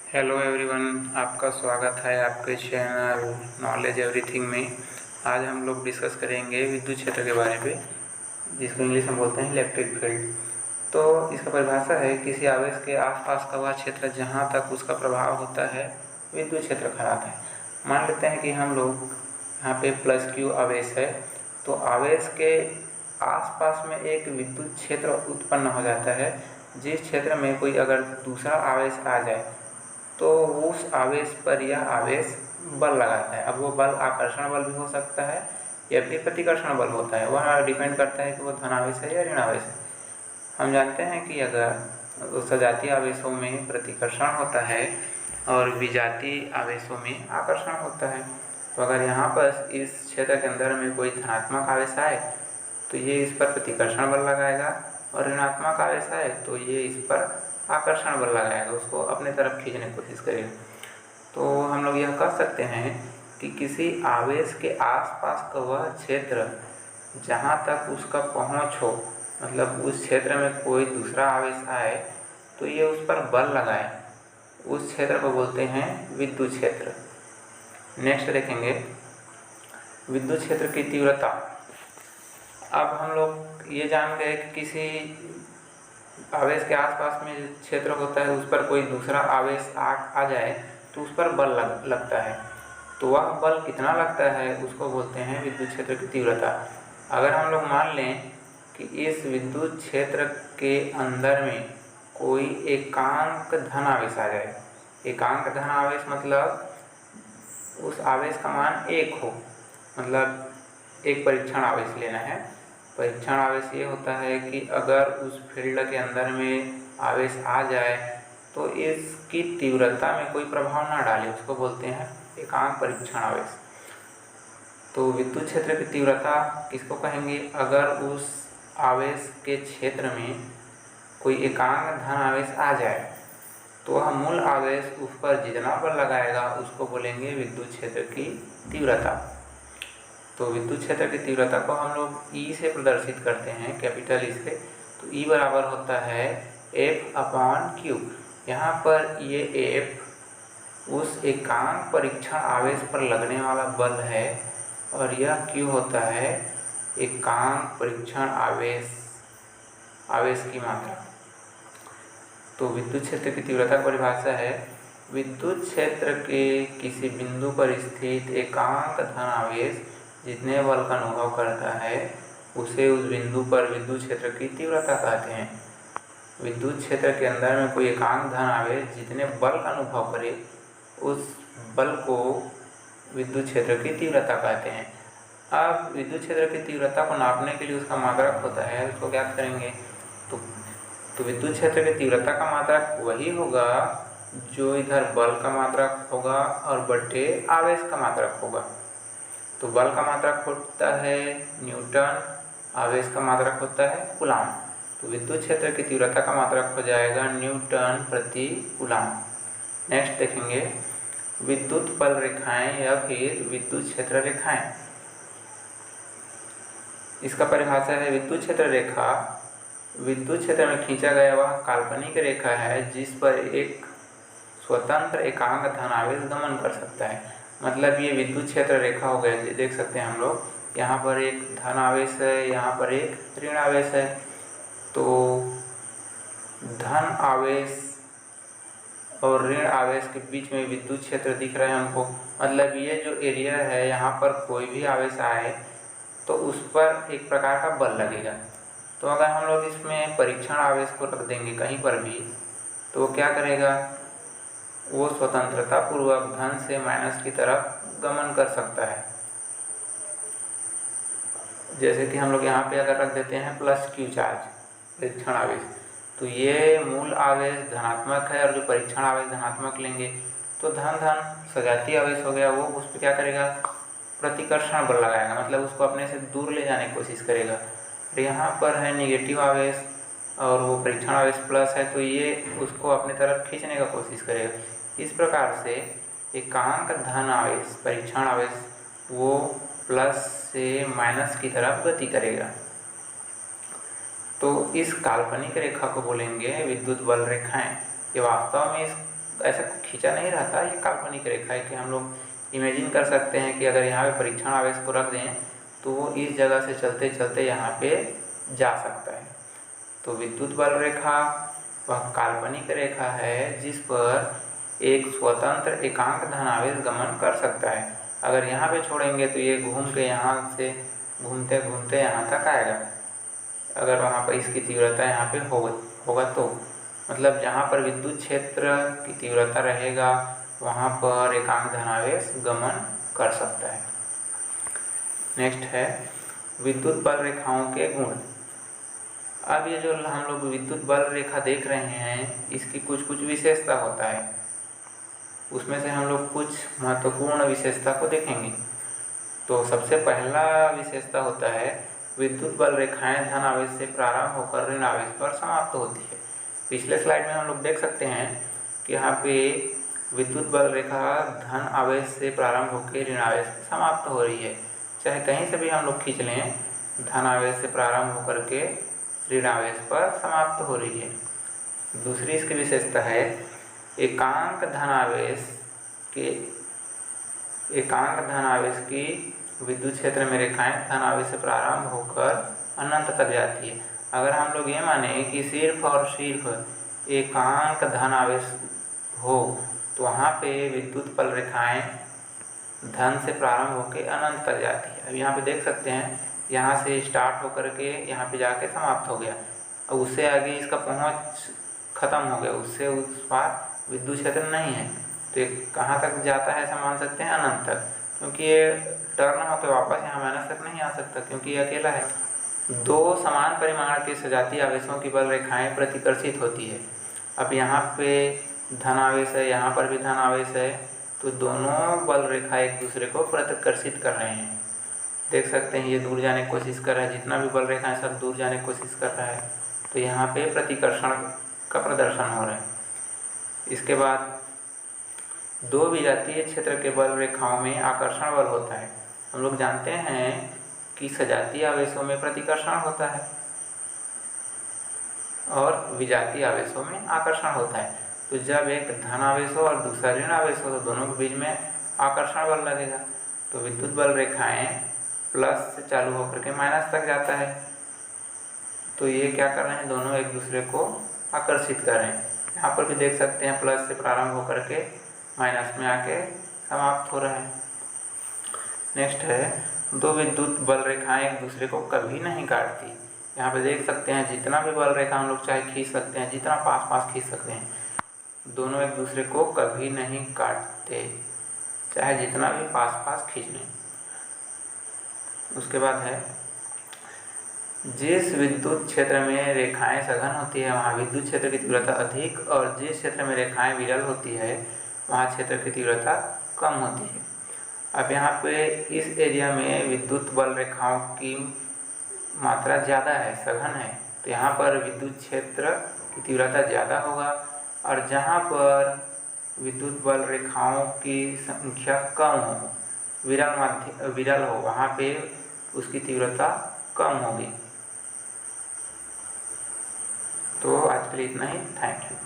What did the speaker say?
Hello everyone, आपका स्वागत है आपके चैनल नॉलेज एवरीथिंग में। आज हम लोग डिस्कस करेंगे विद्युत क्षेत्र के बारे में, जिसको इंग्लिश में बोलते हैं इलेक्ट्रिक फील्ड। तो इसका परिभाषा है किसी आवेश के आसपास का वह क्षेत्र जहाँ तक उसका प्रभाव होता है विद्युत क्षेत्र कहलाता है। मान लेते हैं कि हम लोग यहाँ पे प्लस क्यू आवेश है, तो आवेश के आसपास में एक विद्युत क्षेत्र उत्पन्न हो जाता है। जिस क्षेत्र में कोई अगर दूसरा आवेश आ जाए तो उस आवेश पर यह आवेश बल लगाता है। अब वो बल आकर्षण बल भी हो सकता है या फिर प्रतिकर्षण बल होता है, वह डिपेंड करता है कि वो धनावेश है या ऋण आवेश है। हम जानते हैं कि अगर सजातीय आवेशों में प्रतिकर्षण होता है और विजातीय आवेशों में आकर्षण होता है, तो अगर यहाँ पर इस क्षेत्र के अंदर में कोई धनात्मक आवेश आए तो ये इस पर प्रतिकर्षण बल लगाएगा, और ऋणात्मक आवेश आए तो ये इस पर आकर्षण बल लगाएगा, उसको अपने तरफ खींचने की कोशिश करेगा। तो हम लोग यह कह सकते हैं कि किसी आवेश के आसपास का वह क्षेत्र जहाँ तक उसका पहुँच हो, मतलब उस क्षेत्र में कोई दूसरा आवेश आए तो ये उस पर बल लगाए, उस क्षेत्र को बोलते हैं विद्युत क्षेत्र। नेक्स्ट देखेंगे विद्युत क्षेत्र की तीव्रता। अब हम लोग ये जान गए कि किसी आवेश के आसपास में जो क्षेत्र होता है उस पर कोई दूसरा आवेश आ जाए तो उस पर बल लगता है। तो वह बल कितना लगता है उसको बोलते हैं विद्युत क्षेत्र की तीव्रता। अगर हम लोग मान लें कि इस विद्युत क्षेत्र के अंदर में कोई एकांक धन आवेश आ जाए, एकांक धन आवेश मतलब उस आवेश का मान 1 हो, मतलब एक परीक्षण आवेश लेना है। परीक्षण आवेश ये होता है कि अगर उस फील्ड के अंदर में आवेश आ जाए तो इसकी तीव्रता में कोई प्रभाव ना डाले, उसको बोलते हैं एकांक परीक्षण आवेश। तो विद्युत क्षेत्र की तीव्रता किसको कहेंगे? अगर उस आवेश के क्षेत्र में कोई एकांक धन आवेश आ जाए तो वह मूल आवेश उस पर जितना बल लगाएगा उसको बोलेंगे विद्युत क्षेत्र की तीव्रता। तो विद्युत क्षेत्र की तीव्रता को हम लोग E से प्रदर्शित करते हैं, कैपिटल E से। तो E बराबर होता है F/Q। यहाँ पर ये F उस एकांक परीक्षण आवेश पर लगने वाला बल है और यह Q होता है एकांक परीक्षण आवेश की मात्रा। तो विद्युत क्षेत्र की तीव्रता परिभाषा है विद्युत क्षेत्र के किसी बिंदु पर स्थित एकांक धन आवेश जितने बल का अनुभव करता है उसे उस बिंदु पर विद्युत क्षेत्र की तीव्रता कहते हैं। विद्युत क्षेत्र के अंदर में कोई एकांक धन आवेश जितने बल का अनुभव करे उस बल को विद्युत क्षेत्र की तीव्रता कहते हैं। अब विद्युत क्षेत्र की तीव्रता को नापने के लिए उसका मात्रक होता है, उसको ज्ञात करेंगे। तो विद्युत क्षेत्र की तीव्रता का मात्रक वही होगा जो इधर बल का मात्रक होगा और बटे आवेश का मात्रक होगा। तो बल का मात्रक होता है न्यूटन, आवेश का मात्रक होता है कूलाम। तो विद्युत क्षेत्र की तीव्रता का मात्रक हो जाएगा न्यूटन प्रति कूलाम। नेक्स्ट देखेंगे विद्युत बल रेखाएं या फिर विद्युत क्षेत्र रेखाएं। इसका परिभाषा है विद्युत क्षेत्र रेखा विद्युत क्षेत्र में खींचा गया वह काल्पनिक रेखा है जिस पर एक स्वतंत्र एकांक धन आवेश गमन कर सकता है। मतलब ये विद्युत क्षेत्र रेखा हो गया, देख सकते हैं हम लोग, यहाँ पर एक धन आवेश है, यहाँ पर एक ऋण आवेश है। तो धन आवेश और ऋण आवेश के बीच में विद्युत क्षेत्र दिख रहा है हमको। मतलब ये जो एरिया है यहाँ पर कोई भी आवेश आए तो उस पर एक प्रकार का बल लगेगा। तो अगर हम लोग इसमें परीक्षण आवेश को रख देंगे कहीं पर भी तो वो क्या करेगा, वो स्वतंत्रता पूर्वक धन से माइनस की तरफ गमन कर सकता है। जैसे कि हम लोग यहाँ पे अगर रख देते हैं प्लस क्यू चार्ज परीक्षण आवेश, तो ये मूल आवेश धनात्मक है और जो परीक्षण आवेश धनात्मक लेंगे तो धन धन सजातीय आवेश हो गया, वो उस पर क्या करेगा, प्रतिकर्षण बल लगाएगा, मतलब उसको अपने से दूर ले जाने की कोशिश करेगा। और यहाँ पर है निगेटिव आवेश और वो परीक्षण आवेश प्लस है, तो ये उसको अपने तरफ खींचने का कोशिश करेगा। इस प्रकार से एकांक धन आवेश परीक्षण आवेश वो प्लस से माइनस की तरफ गति करेगा। तो इस काल्पनिक रेखा को बोलेंगे विद्युत बल रेखाएं। ये वास्तव में इस ऐसा खींचा नहीं रहता, ये काल्पनिक रेखा है कि हम लोग इमेजिन कर सकते हैं कि अगर यहाँ पे परीक्षण आवेश को रख दें तो वो इस जगह से चलते चलते यहाँ पे जा सकता है। तो विद्युत बल रेखा वह काल्पनिक रेखा है जिस पर एक स्वतंत्र एकांक धनावेश गमन कर सकता है। अगर यहाँ पे छोड़ेंगे तो ये घूम के यहाँ से घूमते घूमते यहाँ तक आएगा। अगर वहाँ पर इसकी तीव्रता यहाँ पे होगा तो मतलब जहाँ पर विद्युत क्षेत्र की तीव्रता रहेगा वहाँ पर एकांक धनावेश गमन कर सकता है। नेक्स्ट है विद्युत बल रेखाओं के गुण। अब ये जो हम लोग विद्युत बल रेखा देख रहे हैं इसकी कुछ विशेषता होता है, उसमें से हम लोग कुछ महत्वपूर्ण विशेषता को देखेंगे। तो सबसे पहला विशेषता होता है विद्युत बल रेखाएं धन आवेश से प्रारंभ होकर ऋण आवेश पर समाप्त होती है। पिछले स्लाइड में हम लोग देख सकते हैं कि यहाँ पे विद्युत बल रेखा धन आवेश से प्रारंभ होकर ऋण आवेश पर समाप्त हो रही है। चाहे कहीं से भी हम लोग खींच लें, धन आवेश से प्रारंभ होकर के ऋण आवेश पर समाप्त हो रही है। दूसरी इसकी विशेषता है एकांक धन आवेश की विद्युत क्षेत्र में रेखाएं धन आवेश से प्रारंभ होकर अनंत तक जाती है। अगर हम लोग ये माने कि सिर्फ और सिर्फ एकांक धन आवेश हो तो वहाँ पे विद्युत बल रेखाएं धन से प्रारंभ होकर अनंत तक जाती है। अब यहाँ पे देख सकते हैं यहाँ से स्टार्ट होकर के यहाँ पे जाके समाप्त हो गया, और उससे आगे इसका पहुँच खत्म हो गया, उससे उस पार विद्युत क्षेत्र नहीं है। तो ये कहाँ तक जाता है ऐसा मान सकते हैं, अनंत तक, क्योंकि ये टर्न होकर वापस यहाँ माइनस तक नहीं आ सकता क्योंकि ये अकेला है। दो समान परिमाण के सजातीय आवेशों की बल रेखाएं प्रतिकर्षित होती है। अब यहाँ पे धन आवेश है, यहाँ पर भी धन आवेश है, तो दोनों बल रेखा एक दूसरे को प्रतिकर्षित कर रहे हैं। देख सकते हैं ये दूर जाने की कोशिश कर रहा है, जितना भी बल रेखा है सब दूर जाने की कोशिश कर रहा है, तो यहाँ पे प्रतिकर्षण का प्रदर्शन हो रहा है। इसके बाद दो विजातीय क्षेत्र के बल रेखाओं में आकर्षण बल होता है। हम लोग जानते हैं कि सजातीय आवेशों में प्रतिकर्षण होता है और विजातीय आवेशों में आकर्षण होता है। तो जब एक धन आवेश हो और दूसरा ऋण आवेश हो तो दोनों के बीच में आकर्षण बल लगेगा। तो विद्युत बल रेखाएं प्लस से चालू होकर के माइनस तक जाता है, तो ये क्या कर रहे हैं, दोनों एक दूसरे को आकर्षित कर रहे हैं। यहाँ पर भी देख सकते हैं प्लस से प्रारंभ होकर के माइनस में आके समाप्त हो रहा है। नेक्स्ट है दो विद्युत बल रेखाएं एक दूसरे को कभी नहीं काटती। यहाँ पे देख सकते हैं जितना भी बल रेखा हम लोग चाहे खींच सकते हैं, जितना पास खींच सकते हैं, दोनों एक दूसरे को कभी नहीं काटते, चाहे जितना भी पास खींच लें। उसके बाद है जिस विद्युत क्षेत्र में रेखाएं सघन होती है वहाँ विद्युत क्षेत्र की तीव्रता अधिक, और जिस क्षेत्र में रेखाएं विरल होती है वहाँ क्षेत्र की तीव्रता कम होती है। अब यहाँ पे इस एरिया में विद्युत बल रेखाओं की मात्रा ज़्यादा है, सघन है, तो यहाँ पर विद्युत क्षेत्र की तीव्रता ज़्यादा होगा, और जहाँ पर विद्युत बल रेखाओं की संख्या कम हो, विरल हो, वहाँ पे उसकी तीव्रता कम होगी। तो आज के लिए इतना ही, थैंक यू।